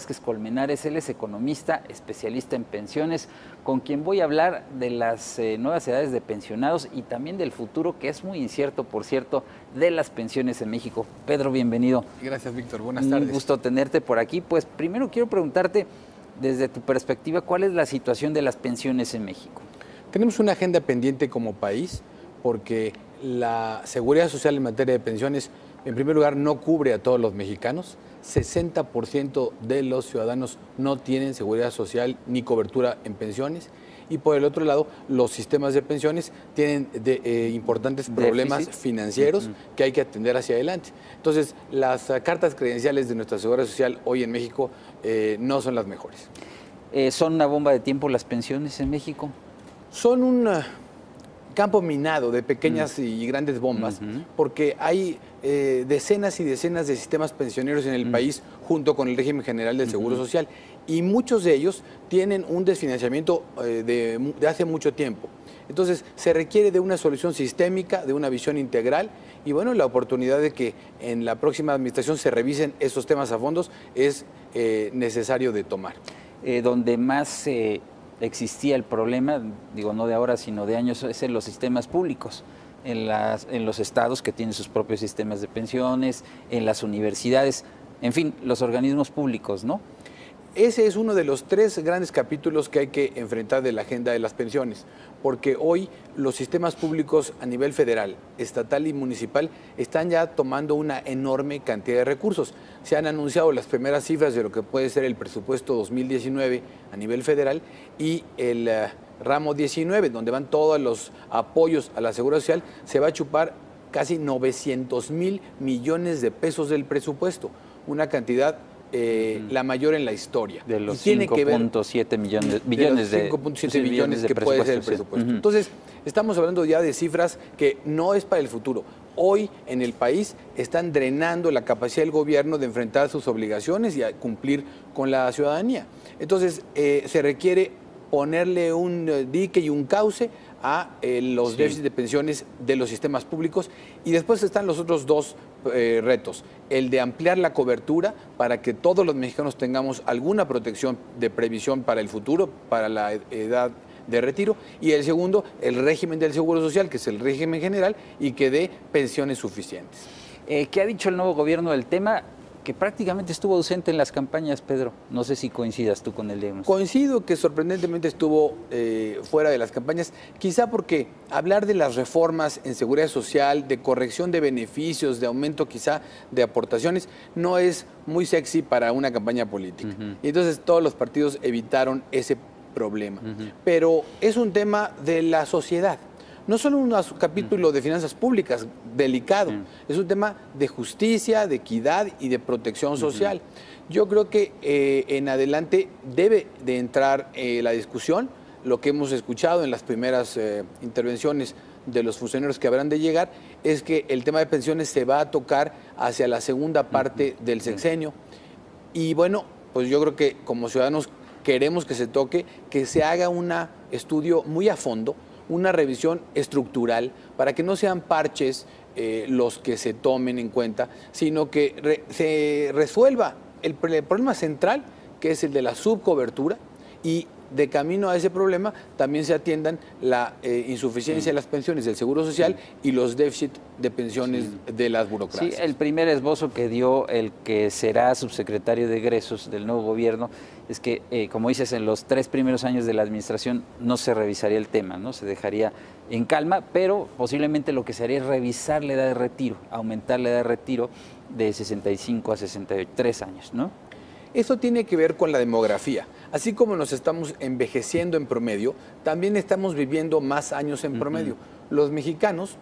Vázquez Colmenares. Él es economista, especialista en pensiones, con quien voy a hablar de las nuevas edades de pensionados y también del futuro, que es muy incierto, por cierto, de las pensiones en México. Pedro, bienvenido. Gracias, Víctor. Buenas tardes. Un gusto tenerte por aquí. Pues primero quiero preguntarte, desde tu perspectiva, ¿cuál es la situación de las pensiones en México? Tenemos una agenda pendiente como país porque la seguridad social en materia de pensiones, en primer lugar, no cubre a todos los mexicanos. 60% de los ciudadanos no tienen seguridad social ni cobertura en pensiones. Y por el otro lado, los sistemas de pensiones tienen importantes problemas financieros que hay que atender hacia adelante. Entonces, las cartas credenciales de nuestra seguridad social hoy en México no son las mejores. ¿Son una bomba de tiempo las pensiones en México? Son un campo minado de pequeñas y grandes bombas, porque hay decenas y decenas de sistemas pensioneros en el país junto con el régimen general del Seguro Social, y muchos de ellos tienen un desfinanciamiento de hace mucho tiempo. Entonces, se requiere de una solución sistémica, de una visión integral, y bueno, la oportunidad de que en la próxima administración se revisen esos temas a fondos es necesario de tomar. Donde más existía el problema, digo, no de ahora, sino de años, es en los sistemas públicos, en los estados que tienen sus propios sistemas de pensiones, en las universidades, en fin, los organismos públicos, ¿no? Ese es uno de los 3 grandes capítulos que hay que enfrentar de la agenda de las pensiones, porque hoy los sistemas públicos a nivel federal, estatal y municipal están ya tomando una enorme cantidad de recursos. Se han anunciado las primeras cifras de lo que puede ser el presupuesto 2019 a nivel federal y el ramo 19, donde van todos los apoyos a la seguridad social, se va a chupar casi 900,000 millones de pesos del presupuesto, una cantidad la mayor en la historia. De los 5.7 billones que puede ser el presupuesto. Entonces, estamos hablando ya de cifras que no es para el futuro. Hoy en el país están drenando la capacidad del gobierno de enfrentar sus obligaciones y a cumplir con la ciudadanía. Entonces, se requiere ponerle un dique y un cauce a los déficits de pensiones de los sistemas públicos, y después están los otros 2 retos, el de ampliar la cobertura para que todos los mexicanos tengamos alguna protección de previsión para el futuro, para la edad de retiro, y el segundo, el régimen del Seguro Social, que es el régimen general, y que dé pensiones suficientes. ¿Qué ha dicho el nuevo gobierno del tema? Que prácticamente estuvo ausente en las campañas, Pedro. No sé si coincidas tú con el diagnóstico. Coincido que sorprendentemente estuvo fuera de las campañas, quizá porque hablar de las reformas en seguridad social, de corrección de beneficios, de aumento quizá de aportaciones, no es muy sexy para una campaña política. Y entonces todos los partidos evitaron ese problema. Pero es un tema de la sociedad. No solo un capítulo de finanzas públicas delicado, es un tema de justicia, de equidad y de protección social. Yo creo que en adelante debe de entrar la discusión, lo que hemos escuchado en las primeras intervenciones de los funcionarios que habrán de llegar, es que el tema de pensiones se va a tocar hacia la segunda parte del sexenio. Y bueno, pues yo creo que como ciudadanos queremos que se toque, que se haga un estudio muy a fondo, una revisión estructural, para que no sean parches los que se tomen en cuenta, sino que se resuelva el problema central, que es el de la subcobertura, y de camino a ese problema también se atiendan la insuficiencia de las pensiones del Seguro Social y los déficits de pensiones de las burocracias. Sí, el primer esbozo que dio el que será subsecretario de egresos del nuevo gobierno es que, como dices, en los 3 primeros años de la administración no se revisaría el tema, ¿no? Se dejaría en calma, pero posiblemente lo que se haría es revisar la edad de retiro, aumentar la edad de retiro de 65 a 63 años, ¿no? Eso tiene que ver con la demografía. Así como nos estamos envejeciendo en promedio, también estamos viviendo más años en promedio. Los mexicanos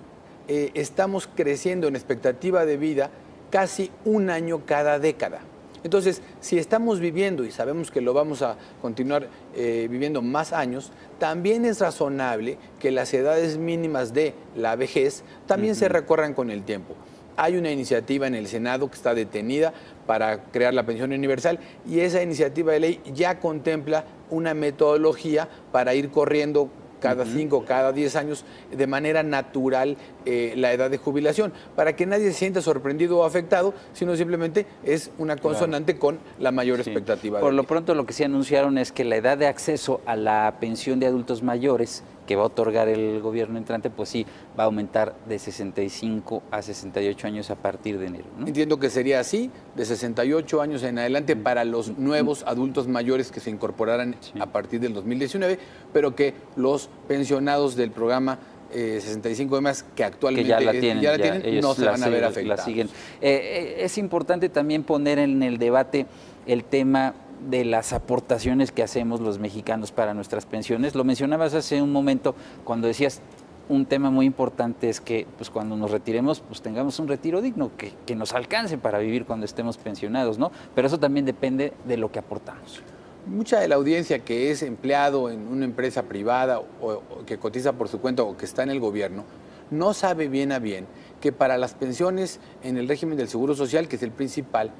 estamos creciendo en expectativa de vida casi 1 año cada década. Entonces, si estamos viviendo y sabemos que lo vamos a continuar viviendo más años, también es razonable que las edades mínimas de la vejez también se recorran con el tiempo. Hay una iniciativa en el Senado que está detenida para crear la pensión universal, y esa iniciativa de ley ya contempla una metodología para ir corriendo cada 5, cada 10 años, de manera natural la edad de jubilación, para que nadie se sienta sorprendido o afectado, sino simplemente es una consonante con la mayor expectativa. Por lo pronto lo que sí anunciaron es que la edad de acceso a la pensión de adultos mayores que va a otorgar el gobierno entrante, pues sí, va a aumentar de 65 a 68 años a partir de enero, ¿no? Entiendo que sería así, de 68 años en adelante para los nuevos adultos mayores que se incorporarán a partir del 2019, pero que los pensionados del programa 65 de más que actualmente que ya la tienen, no se van a ver afectados. La siguen. Es importante también poner en el debate el tema de las aportaciones que hacemos los mexicanos para nuestras pensiones. Lo mencionabas hace un momento cuando decías un tema muy importante es que pues cuando nos retiremos pues tengamos un retiro digno, que nos alcance para vivir cuando estemos pensionados, ¿no? Pero eso también depende de lo que aportamos. Mucha de la audiencia que es empleado en una empresa privada o que cotiza por su cuenta o que está en el gobierno, no sabe bien a bien que para las pensiones en el régimen del Seguro Social, que es el principal,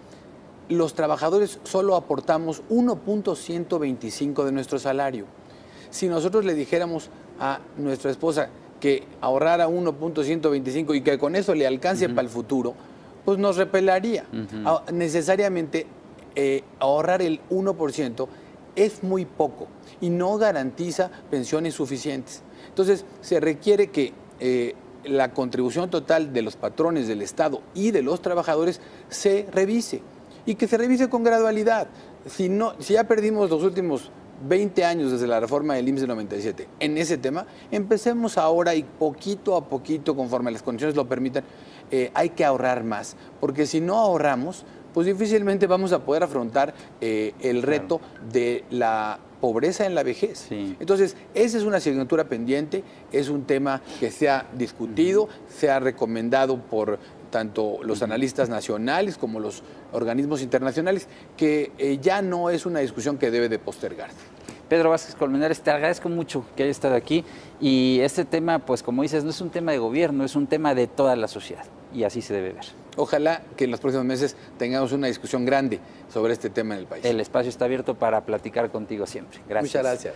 los trabajadores solo aportamos 1.125 de nuestro salario. Si nosotros le dijéramos a nuestra esposa que ahorrara 1.125 y que con eso le alcance para el futuro, pues nos repelaría. Necesariamente ahorrar el 1% es muy poco y no garantiza pensiones suficientes. Entonces, se requiere que la contribución total de los patrones del Estado y de los trabajadores se revise y que se revise con gradualidad. Si ya perdimos los últimos 20 años desde la reforma del IMSS de 97 en ese tema, empecemos ahora y poquito a poquito, conforme las condiciones lo permitan, hay que ahorrar más, porque si no ahorramos, pues difícilmente vamos a poder afrontar el reto de la pobreza en la vejez. Entonces, esa es una asignatura pendiente, es un tema que se ha discutido, se ha recomendado por tanto los analistas nacionales como los organismos internacionales, que ya no es una discusión que debe de postergarse. Pedro Vázquez Colmenares, te agradezco mucho que hayas estado aquí y este tema, pues como dices, no es un tema de gobierno, es un tema de toda la sociedad y así se debe ver. Ojalá que en los próximos meses tengamos una discusión grande sobre este tema en el país. El espacio está abierto para platicar contigo siempre. Gracias. Muchas gracias.